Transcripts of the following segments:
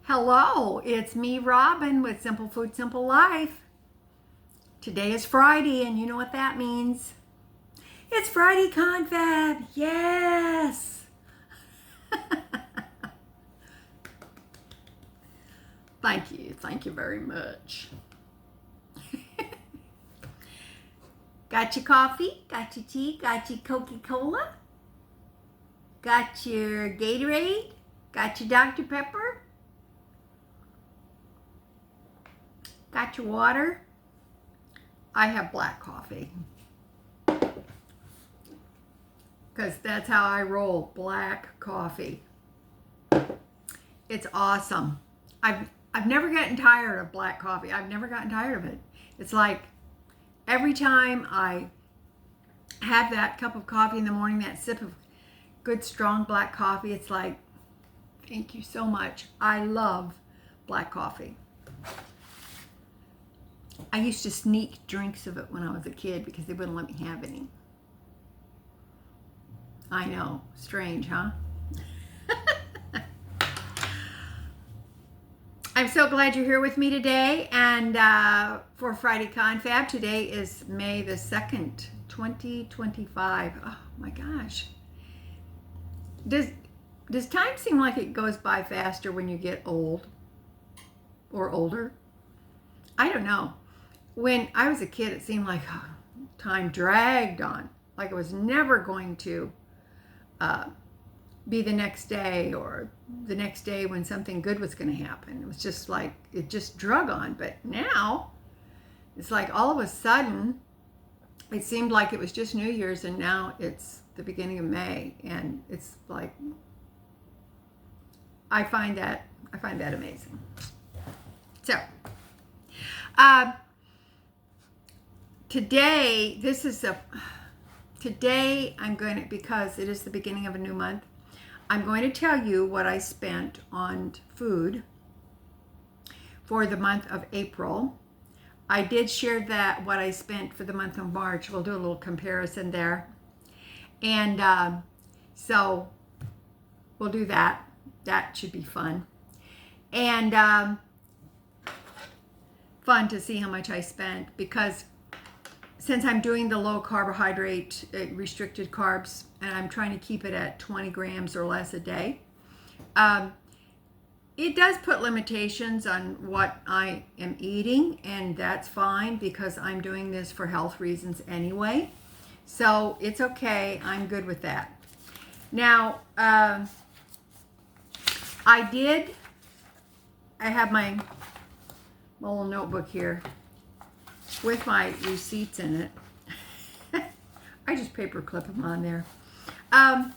Hello, it's me, Robin, with Simple Food, Simple Life. Today is Friday, and you know what that means. It's Friday Confab, yes! Thank you very much. Got your coffee, got your tea, got your Coca-Cola, got your Gatorade, got your Dr. Pepper, got your water. I have black coffee because that's how I roll, black coffee. It's awesome. I've never gotten tired of black coffee. I've never gotten tired of it. It's like every time I have that cup of coffee in the morning, that sip of good strong black coffee, it's like, thank you so much. I love black coffee. I used to sneak drinks of it when I was a kid because they wouldn't let me have any. I know, strange, huh? I'm so glad you're here with me today, and for Friday Confab. Today is May the 2nd, 2025. Oh my gosh. Does time seem like it goes by faster when you get old or older? I don't know. When I was a kid, it seemed like time dragged on, like it was never going to be the next day or the next day when something good was going to happen. It was just like, it just drug on. But now, it's like all of a sudden, it seemed like it was just New Year's, and now it's the beginning of May, and it's like, I find that amazing. So, today I'm going to, because it is the beginning of a new month, I'm going to tell you what I spent on food for the month of April. I did share that, what I spent for the month of March. We'll do a little comparison there. And so we'll do that. That should be fun. And fun to see how much I spent, because since I'm doing the low carbohydrate restricted carbs, and I'm trying to keep it at 20 grams or less a day, it does put limitations on what I am eating, and that's fine because I'm doing this for health reasons anyway. So it's okay. I'm good with that. Now, I have my little notebook here with my receipts in it. I just paper clip them on there. I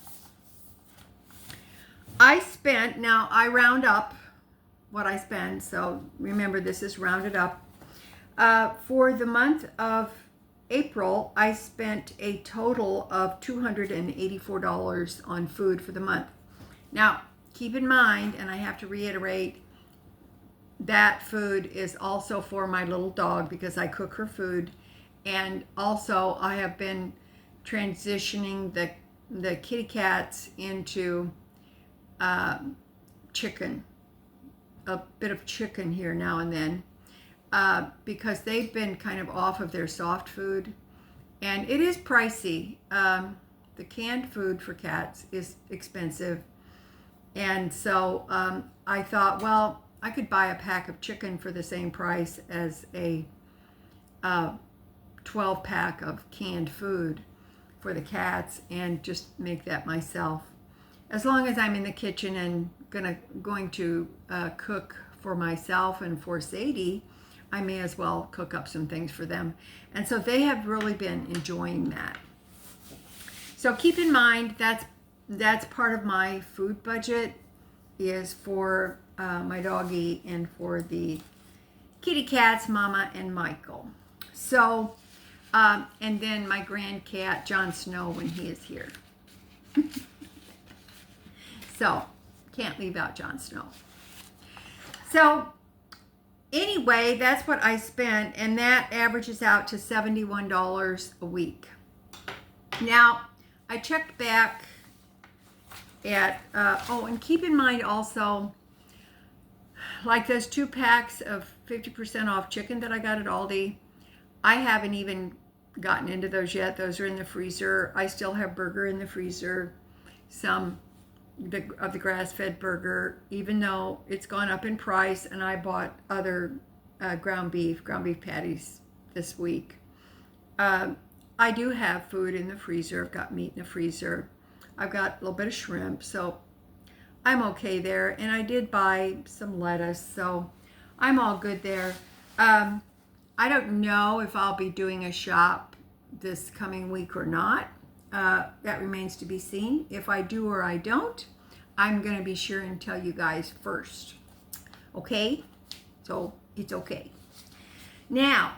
spent, now I round up what I spend, so remember this is rounded up. For the month of April, I spent a total of $284 on food for the month. Now, keep in mind, and I have to reiterate, that food is also for my little dog because I cook her food. And also I have been transitioning the kitty cats into chicken, a bit of chicken here now and then, because they've been kind of off of their soft food. And it is pricey. The canned food for cats is expensive. And so I thought, well, I could buy a pack of chicken for the same price as a 12 pack of canned food for the cats, and just make that myself. As long as I'm in the kitchen and going to cook for myself and for Sadie, I may as well cook up some things for them. And so they have really been enjoying that. So keep in mind, that's part of my food budget, is for my doggie and for the kitty cats, Mama and Michael. So, and then my grand cat, Jon Snow, when he is here. So, can't leave out Jon Snow. So, anyway, that's what I spent, and that averages out to $71 a week. Now, I checked back at, and keep in mind also, Like those 2 packs of 50% off chicken that I got at Aldi, I haven't even gotten into those yet. Those are in the freezer. I still have burger in the freezer, some of the grass-fed burger, even though it's gone up in price, and I bought other ground beef patties this week. I do have food in the freezer. I've got meat in the freezer. I've got a little bit of shrimp, so I'm okay there. And I did buy some lettuce, so I'm all good there. I don't know if I'll be doing a shop this coming week or not. That remains to be seen. If I do or I don't, I'm going to be sure and tell you guys first. Okay? So it's okay. Now,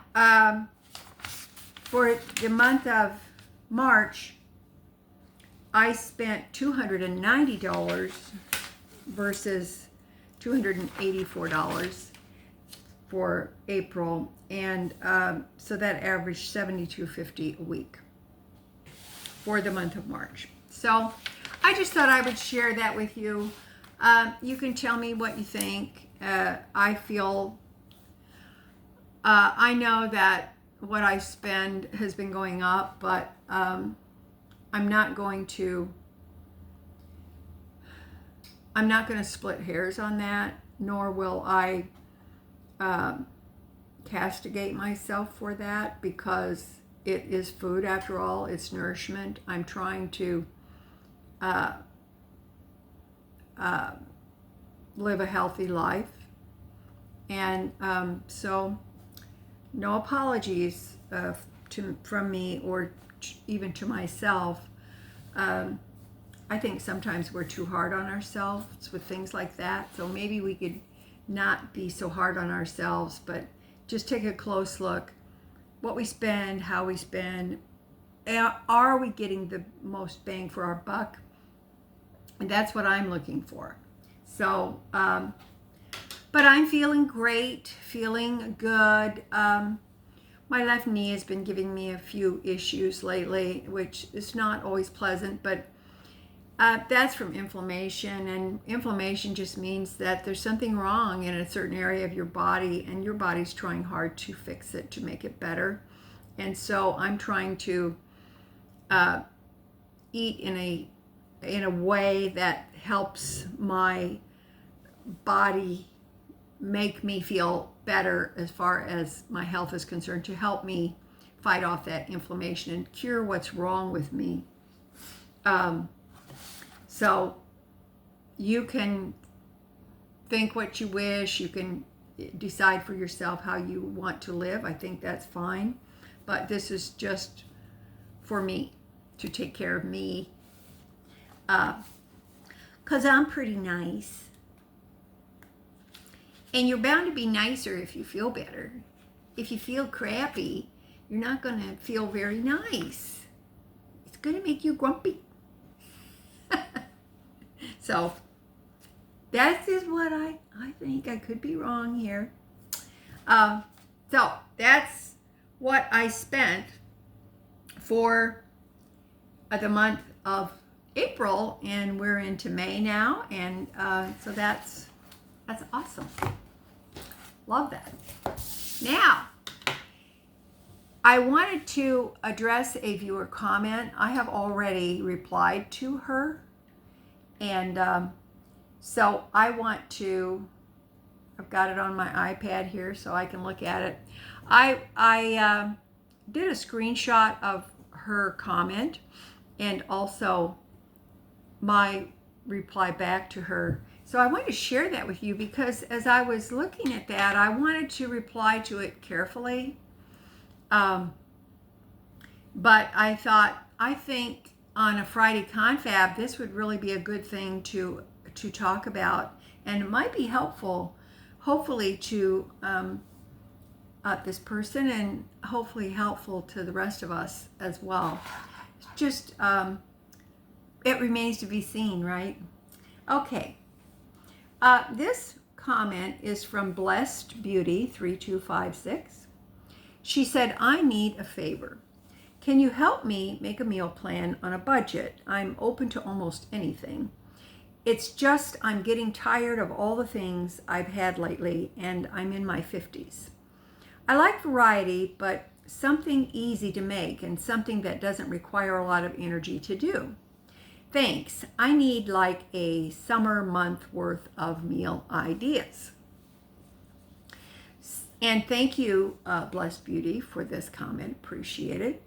for the month of March, I spent $290 versus $284 for April, and so that averaged $72.50 a week for the month of March. So I just thought I would share that with you. You can tell me what you think. I feel, I know that what I spend has been going up, but I'm not going to split hairs on that, nor will I castigate myself for that, because it is food after all. It's nourishment. I'm trying to live a healthy life, and so no apologies from me, or even to myself. I think sometimes we're too hard on ourselves with things like that, so maybe we could not be so hard on ourselves, but just take a close look. What we spend, how we spend, are we getting the most bang for our buck? And that's what I'm looking for. So, but I'm feeling great, feeling good. My left knee has been giving me a few issues lately, which is not always pleasant, but that's from inflammation, and inflammation just means that there's something wrong in a certain area of your body, and your body's trying hard to fix it, to make it better. And so I'm trying to eat in a way that helps my body make me feel better as far as my health is concerned, to help me fight off that inflammation and cure what's wrong with me. So you can think what you wish. You can decide for yourself how you want to live. I think that's fine. But this is just for me, to take care of me. 'Cause I'm pretty nice. And you're bound to be nicer if you feel better. If you feel crappy, you're not going to feel very nice. It's going to make you grumpy. So that is what I think. I could be wrong here. So that's what I spent for the month of April, and we're into May now, and so that's awesome. Love that. Now, I wanted to address a viewer comment. I have already replied to her, and so I want to, I've got it on my iPad here so I can look at it. I did a screenshot of her comment and also my reply back to her. So I wanted to share that with you, because as I was looking at that, I wanted to reply to it carefully. But I think on a Friday Confab, this would really be a good thing to talk about, and it might be helpful, hopefully, to this person, and hopefully helpful to the rest of us as well. Just it remains to be seen, right? Okay. This comment is from Blessed Beauty 3256. She said, I need a favor. Can you help me make a meal plan on a budget? I'm open to almost anything. It's just I'm getting tired of all the things I've had lately, and I'm in my 50s. I like variety, but something easy to make and something that doesn't require a lot of energy to do. Thanks. I need like a summer month worth of meal ideas. And thank you, Blessed Beauty, for this comment. Appreciate it.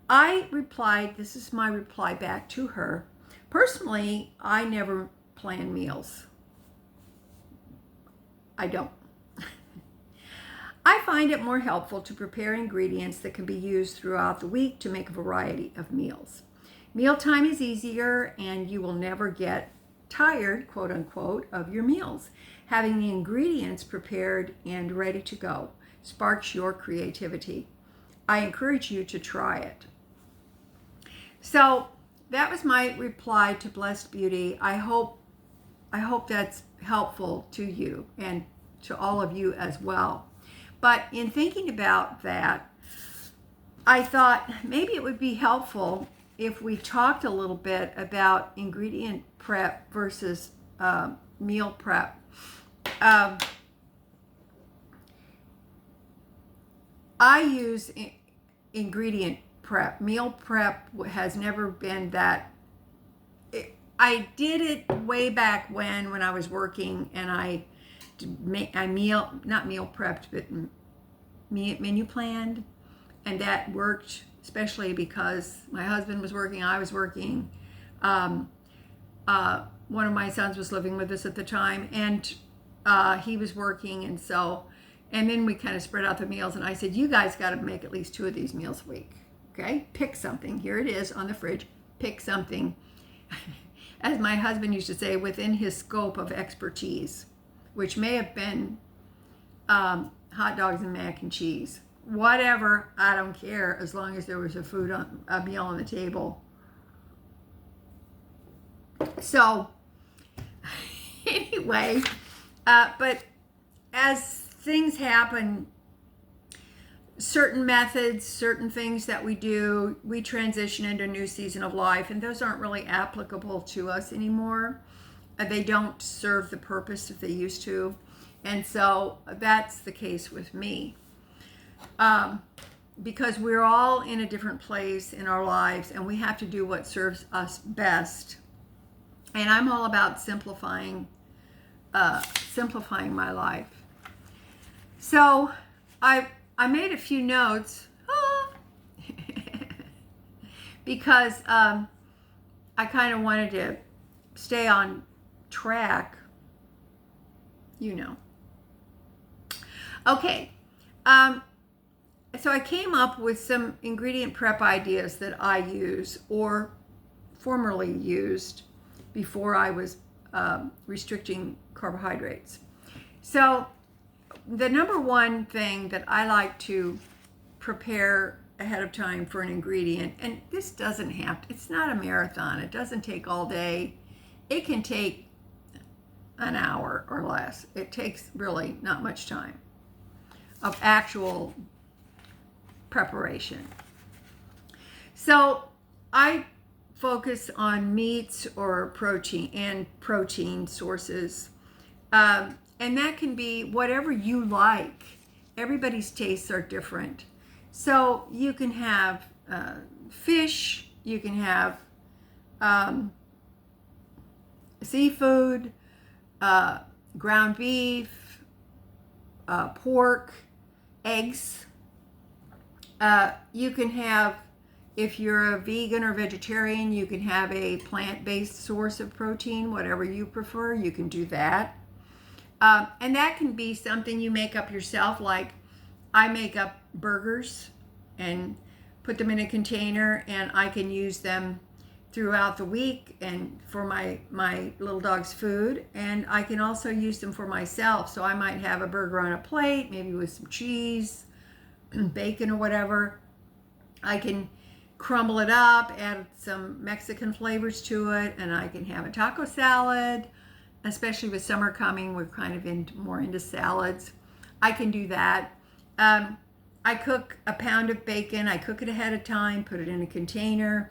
I replied, this is my reply back to her. Personally, I never plan meals. I don't. I find it more helpful to prepare ingredients that can be used throughout the week to make a variety of meals. Mealtime is easier and you will never get tired, quote unquote, of your meals. Having the ingredients prepared and ready to go sparks your creativity. I encourage you to try it. So that was my reply to Blessed Beauty. I hope that's helpful to you and to all of you as well. But in thinking about that, I thought maybe it would be helpful if we talked a little bit about ingredient prep versus meal prep. I use ingredient prep. Meal prep has never been that. I did it way back when I was working, and I not meal prepped, but menu planned, and that worked, especially because my husband was working, I was working. One of my sons was living with us at the time, and he was working, and then we kind of spread out the meals, and I said, you guys got to make at least 2 of these meals a week. Okay, pick something. Here it is on the fridge. Pick something, as my husband used to say, within his scope of expertise, which may have been hot dogs and mac and cheese. Whatever, I don't care, as long as there was a meal on the table. So, anyway, but as things happen, certain methods, certain things that we do, we transition into a new season of life, and those aren't really applicable to us anymore. They don't serve the purpose that they used to. And so that's the case with me. Because we're all in a different place in our lives, and we have to do what serves us best. And I'm all about simplifying my life. So I made a few notes because I kind of wanted to stay on track, you know. Okay, so I came up with some ingredient prep ideas that I use or formerly used before I was restricting carbohydrates. So the number one thing that I like to prepare ahead of time for an ingredient, and this doesn't have to, it's not a marathon, it doesn't take all day, it can take an hour or less. It takes really not much time of actual preparation. So I focus on meats or protein sources, and that can be whatever you like. Everybody's tastes are different. So you can have fish, you can have seafood, ground beef, pork, eggs. You can have, if you're a vegan or vegetarian, you can have a plant-based source of protein, whatever you prefer, you can do that. And that can be something you make up yourself, like I make up burgers and put them in a container, and I can use them throughout the week and for my little dog's food, and I can also use them for myself. So I might have a burger on a plate, maybe with some cheese, bacon or whatever. I can crumble it up, add some Mexican flavors to it, and I can have a taco salad. Especially with summer coming, we're kind of more into salads. I can do that. I cook a pound of bacon. I cook it ahead of time, put it in a container,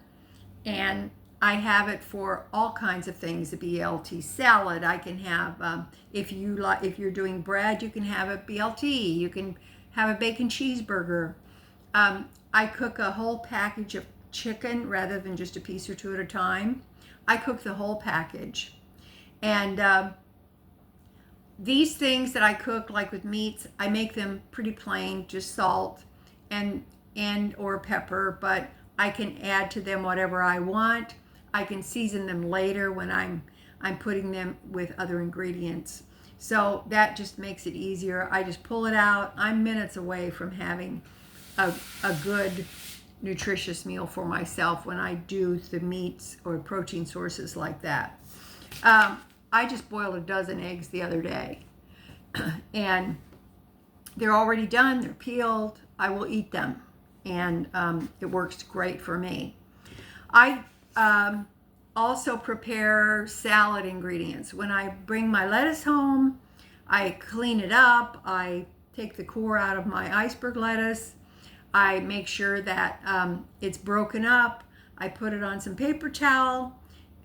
and I have it for all kinds of things. A BLT salad. I can have, if you're doing bread, you can have a BLT. You can have a bacon cheeseburger. I cook a whole package of chicken rather than just a piece or two at a time. I cook the whole package. And these things that I cook, like with meats, I make them pretty plain, just salt and or pepper, but I can add to them whatever I want. I can season them later when I'm putting them with other ingredients. So that just makes it easier. I just pull it out. I'm minutes away from having a good nutritious meal for myself when I do the meats or protein sources like that. I just boiled a dozen eggs the other day and they're already done. They're peeled. I will eat them, and it works great for me. I also prepare salad ingredients. When I bring my lettuce home, I clean it up. I take the core out of my iceberg lettuce. I make sure that it's broken up. I put it on some paper towel,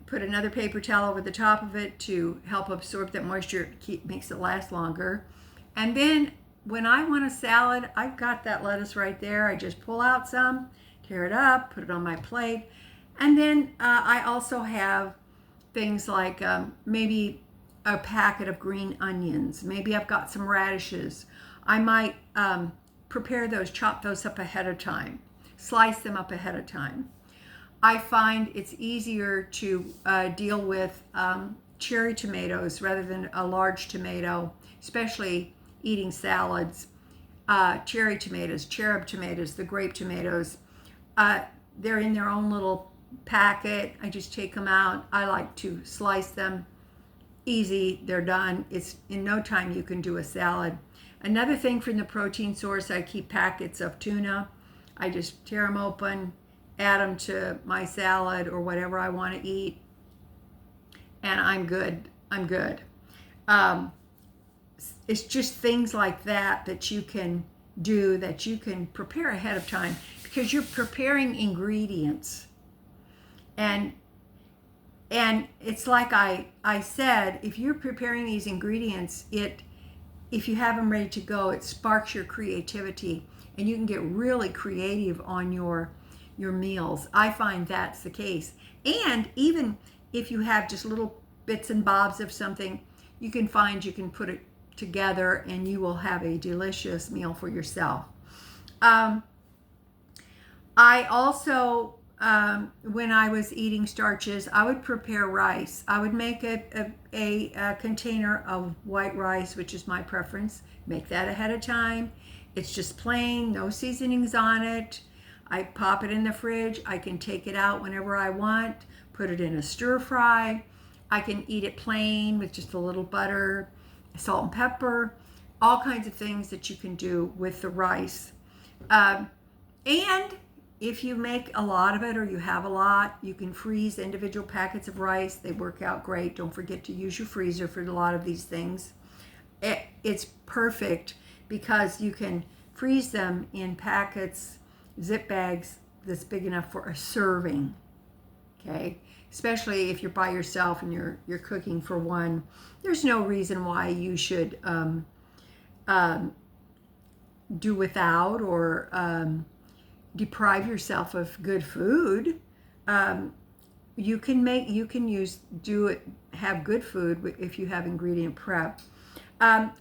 put another paper towel over the top of it to help absorb that moisture, makes it last longer. And then when I want a salad, I've got that lettuce right there. I just pull out some, tear it up, put it on my plate. And then I also have things like maybe a packet of green onions. Maybe I've got some radishes. I might prepare those, chop those up ahead of time, slice them up ahead of time. I find it's easier to deal with cherry tomatoes rather than a large tomato, especially eating salads. Cherry tomatoes, cherub tomatoes, the grape tomatoes, they're in their own little packet. I just take them out. I like to slice them. Easy, they're done. It's in no time you can do a salad. Another thing from the protein source, I keep packets of tuna. I just tear them open, add them to my salad or whatever I want to eat, and I'm good. I'm good. It's just things like that that you can do, that you can prepare ahead of time, because you're preparing ingredients. And it's like I said, if you're preparing these ingredients, if you have them ready to go, it sparks your creativity, and you can get really creative on your meals. I find that's the case. And even if you have just little bits and bobs of something, you can put it together and you will have a delicious meal for yourself. I also, when I was eating starches, I would prepare rice. I would make a container of white rice, which is my preference. Make that ahead of time. It's just plain, no seasonings on it. I pop it in the fridge. I can take it out whenever I want, put it in a stir fry. I can eat it plain with just a little butter, salt and pepper, all kinds of things that you can do with the rice. And if you make a lot of it or you have a lot, you can freeze individual packets of rice. They work out great. Don't forget to use your freezer for a lot of these things. It's perfect because you can freeze them in packets, zip bags that's big enough for a serving. Okay, especially if you're by yourself and you're cooking for one. There's no reason why you should do without or deprive yourself of good food. You can have good food if you have ingredient prep.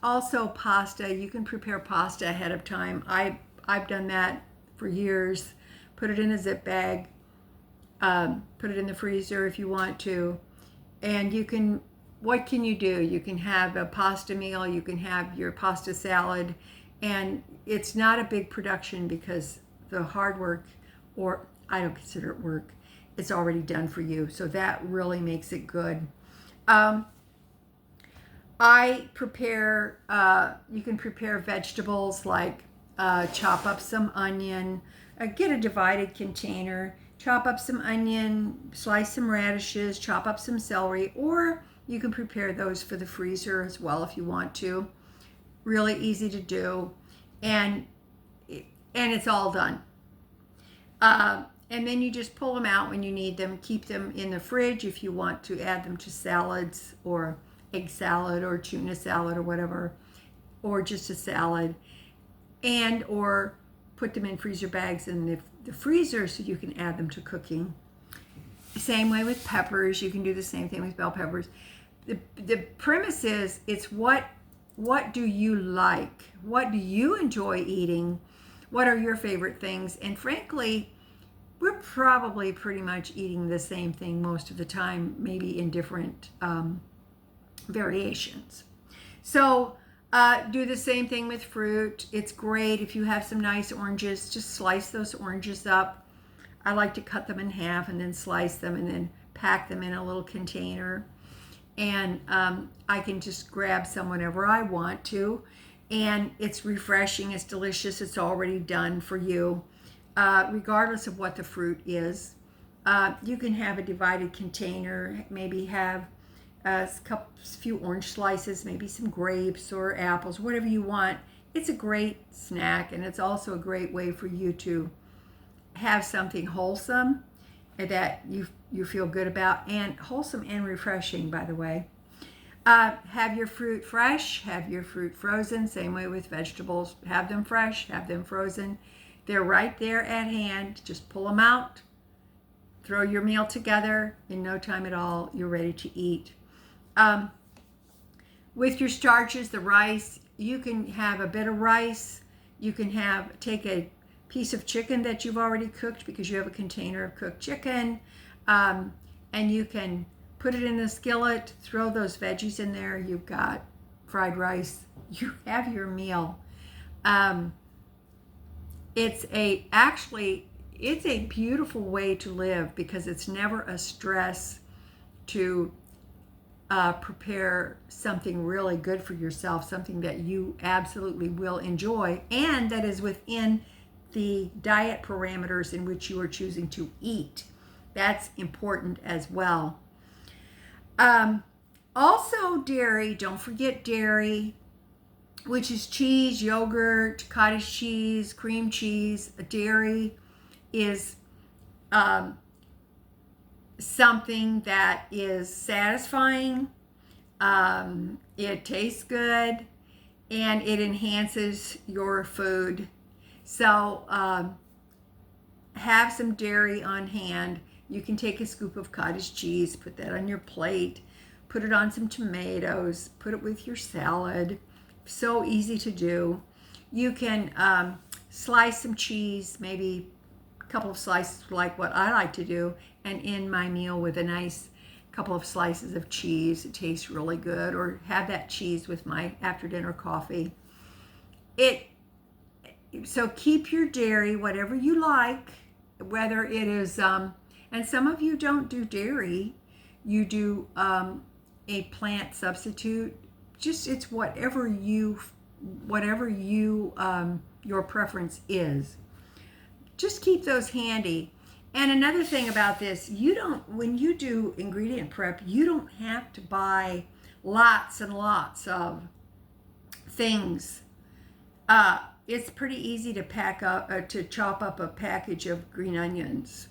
Also pasta, you can prepare pasta ahead of time. I've done that for years. Put it in a zip bag, put it in the freezer if you want to, and what can you do? You can have a pasta meal, you can have your pasta salad, and it's not a big production because the hard work, or I don't consider it work, it's already done for you. So that really makes it good. I prepare, you can prepare vegetables like chop up some onion, get a divided container, chop up some onion, slice some radishes, chop up some celery, or you can prepare those for the freezer as well if you want to. Really easy to do, and it's all done. And then you just pull them out when you need them. Keep them in the fridge if you want to add them to salads or egg salad or tuna salad or whatever, or just a salad, and or put them in freezer bags in the freezer so you can add them to cooking. Same way with peppers. You can do the same thing with bell peppers. The premise is, it's what do you like? What do you enjoy eating? What are your favorite things? And frankly, we're probably pretty much eating the same thing most of the time, maybe in different variations. So do the same thing with fruit. It's great if you have some nice oranges, just slice those oranges up. I like to cut them in half and then slice them and then pack them in a little container. And I can just grab some whenever I want to. And it's refreshing, it's delicious, it's already done for you. Regardless of what the fruit is. You can have a divided container, maybe have a few orange slices, maybe some grapes or apples, whatever you want. It's a great snack, and it's also a great way for you to have something wholesome that you feel good about, and wholesome and refreshing, by the way. Have your fruit fresh, have your fruit frozen, same way with vegetables. Have them fresh, have them frozen. They're right there at hand. Just pull them out, throw your meal together. In no time at all, you're ready to eat. With your starches, the rice, you can have a bit of rice. You can take a piece of chicken that you've already cooked because you have a container of cooked chicken, and you can put it in a skillet, throw those veggies in there. You've got fried rice. You have your meal. It's a beautiful way to live because it's never a stress to prepare something really good for yourself, something that you absolutely will enjoy and that is within the diet parameters in which you are choosing to eat. That's important as well. Also dairy, don't forget dairy, which is cheese, yogurt, cottage cheese, cream cheese. Dairy is something that is satisfying, it tastes good, and it enhances your food. So have some dairy on hand. You can take a scoop of cottage cheese, put that on your plate, put it on some tomatoes, put it with your salad. So easy to do. You can slice some cheese, maybe a couple of slices like what I like to do, and end my meal with a nice couple of slices of cheese. It tastes really good. Or have that cheese with my after dinner coffee. So keep your dairy, whatever you like, whether it is, and some of you don't do dairy, you do a plant substitute. Just it's whatever you your preference is. Just keep those handy. And another thing about this, when you do ingredient prep, you don't have to buy lots and lots of things. It's pretty easy to to chop up a package of green onions,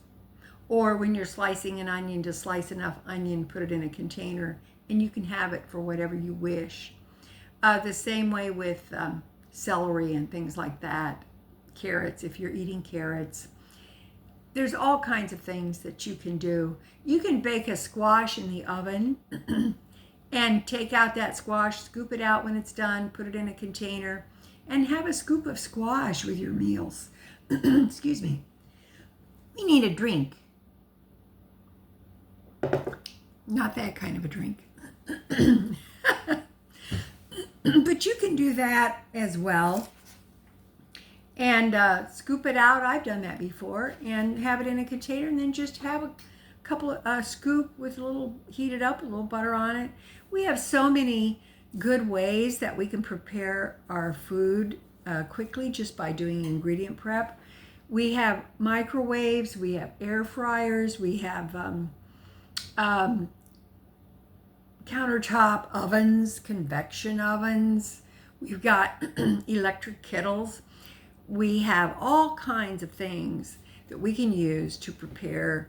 or when you're slicing an onion, to slice enough onion, put it in a container, and you can have it for whatever you wish. The same way with celery and things like that. Carrots, if you're eating carrots. There's all kinds of things that you can do. You can bake a squash in the oven and take out that squash, scoop it out when it's done, put it in a container, and have a scoop of squash with your meals. Excuse me. We need a drink. Not that kind of a drink. But you can do that as well. And scoop it out. I've done that before. And have it in a container, and then just have a couple of scoop with a little, heat it up, a little butter on it. We have so many good ways that we can prepare our food quickly just by doing ingredient prep. We have microwaves, we have air fryers, we have countertop ovens, convection ovens. We've got electric kettles. We have all kinds of things that we can use to prepare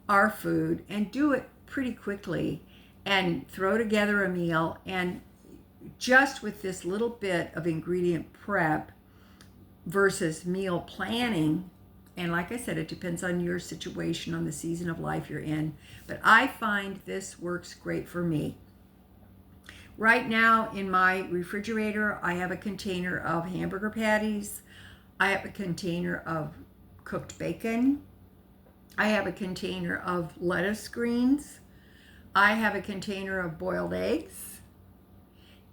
our food and do it pretty quickly and throw together a meal. And just with this little bit of ingredient prep versus meal planning, and like I said, it depends on your situation, on the season of life you're in, but I find this works great for me. Right now in my refrigerator, I have a container of hamburger patties. I have a container of cooked bacon. I have a container of lettuce greens. I have a container of boiled eggs.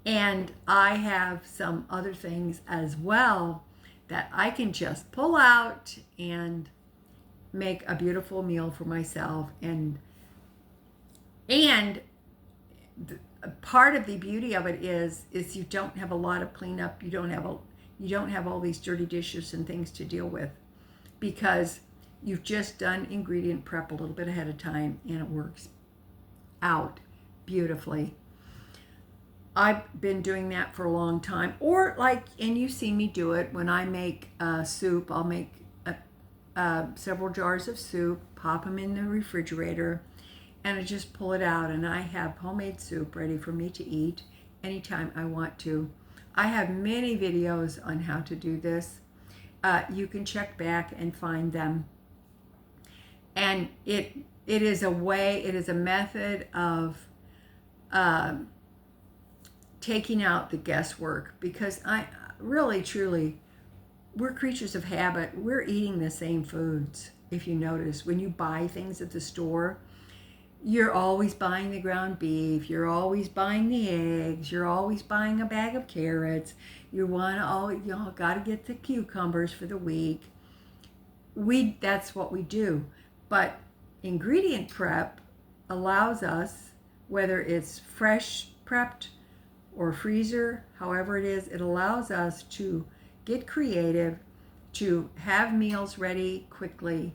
And I have some other things as well that I can just pull out and make a beautiful meal for myself. And part of the beauty of it is you don't have a lot of cleanup. You don't have all these dirty dishes and things to deal with, because you've just done ingredient prep a little bit ahead of time, and it works out beautifully. I've been doing that for a long time. Or and you've seen me do it when I make soup. I'll make several jars of soup, pop them in the refrigerator, and I just pull it out, and I have homemade soup ready for me to eat anytime I want to. I have many videos on how to do this. You can check back and find them. And it is a method of taking out the guesswork, because I really, truly, we're creatures of habit. We're eating the same foods. If you notice, when you buy things at the store, you're always buying the ground beef, you're always buying the eggs, you're always buying a bag of carrots, you gotta get the cucumbers for the week. That's what we do. But ingredient prep allows us, whether it's fresh prepped or freezer, however it is, it allows us to get creative, to have meals ready quickly,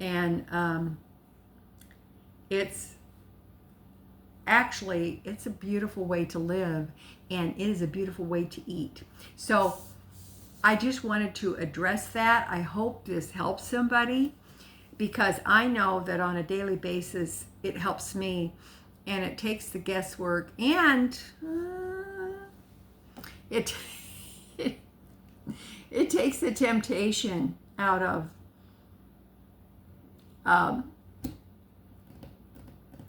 and it's a beautiful way to live, and it is a beautiful way to eat. So I just wanted to address that. I hope this helps somebody, because I know that on a daily basis it helps me, and it takes the guesswork, and it takes the temptation out of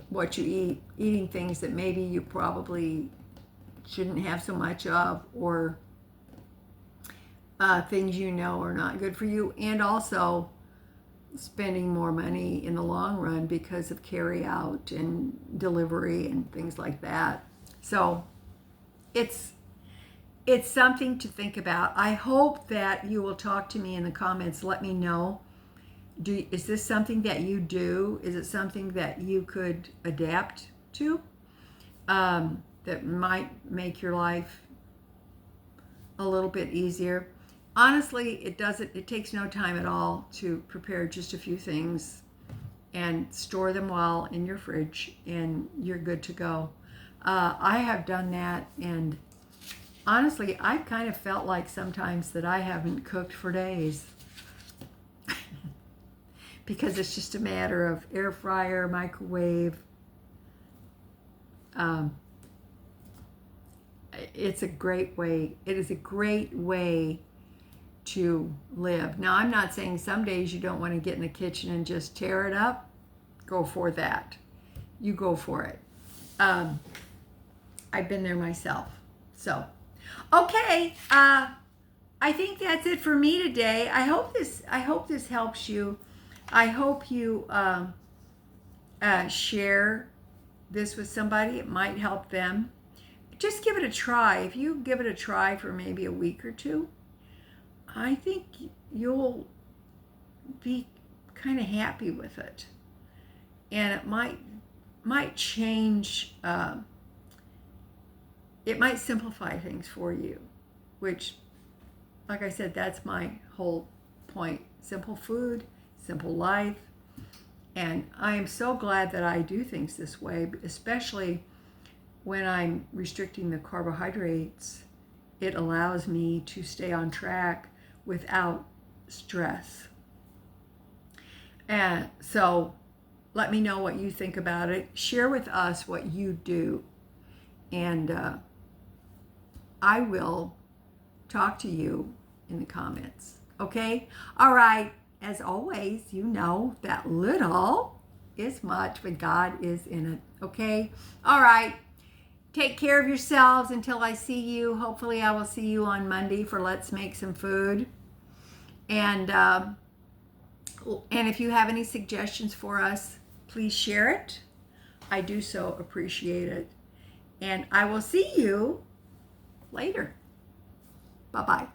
what you eat, eating things that maybe you probably shouldn't have so much of, or things you know are not good for you, and also spending more money in the long run because of carry out and delivery and things like that. So it's something to think about. I hope that you will talk to me in the comments. Let me know. Is this something that you do? Is it something that you could adapt to, that might make your life a little bit easier? Honestly, it takes no time at all to prepare just a few things and store them well in your fridge, and you're good to go. I have done that, and honestly, I've kind of felt like sometimes that I haven't cooked for days. Because it's just a matter of air fryer, microwave. It's a great way. It is a great way to live. Now, I'm not saying some days you don't want to get in the kitchen and just tear it up. Go for that. You go for it. I've been there myself. So, okay. I think that's it for me today. I hope this helps you. I hope you share this with somebody. It might help them. Just give it a try. If you give it a try for maybe a week or two, I think you'll be kind of happy with it. And it might change, it might simplify things for you, which, like I said, that's my whole point. Simple food, simple life. And I am so glad that I do things this way, especially when I'm restricting the carbohydrates. It allows me to stay on track without stress. And so let me know what you think about it. Share with us what you do. And I will talk to you in the comments. Okay? All right. As always, you know that little is much, but God is in it. Okay? All right. Take care of yourselves until I see you. Hopefully, I will see you on Monday for Let's Make Some Food. And if you have any suggestions for us, please share it. I do so appreciate it. And I will see you later. Bye-bye.